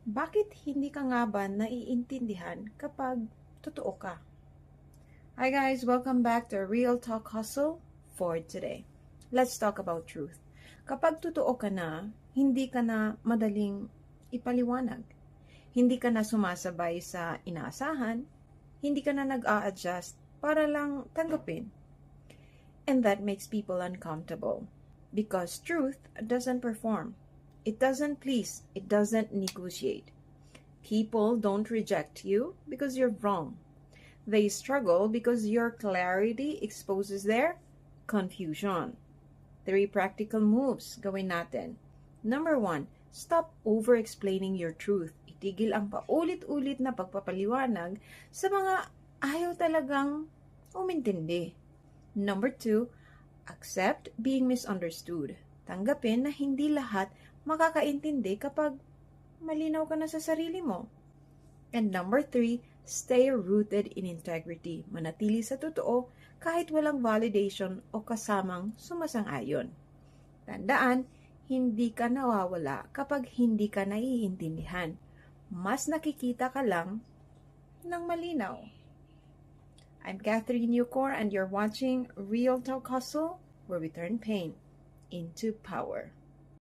Bakit hindi ka nga ba naiintindihan kapag totoo ka? Hi guys, welcome back to Real Talk Hustle for today. Let's talk about truth. Kapag totoo ka na, hindi ka na madaling ipaliwanag. Hindi ka na sumasabay sa inaasahan. Hindi ka na nag-a-adjust para lang tanggapin. And that makes people uncomfortable. Because truth doesn't perform. It doesn't please. It doesn't negotiate. People don't reject you because you're wrong. They struggle because your clarity exposes their confusion. 3 practical moves gawin natin. Number 1, stop over-explaining your truth. Itigil ang paulit-ulit na pagpapaliwanag sa mga ayaw talagang umintindi. Number 2, accept being misunderstood. Tanggapin na hindi lahat makakaintindi kapag malinaw ka na sa sarili mo. And number 3, stay rooted in integrity. Manatili sa totoo kahit walang validation o kasamang sumasang-ayon. Tandaan, hindi ka nawawala kapag hindi ka naiintindihan. Mas nakikita ka lang ng malinaw. I'm Catherine Eucor and you're watching Real Talk Hustle, where we turn pain into power.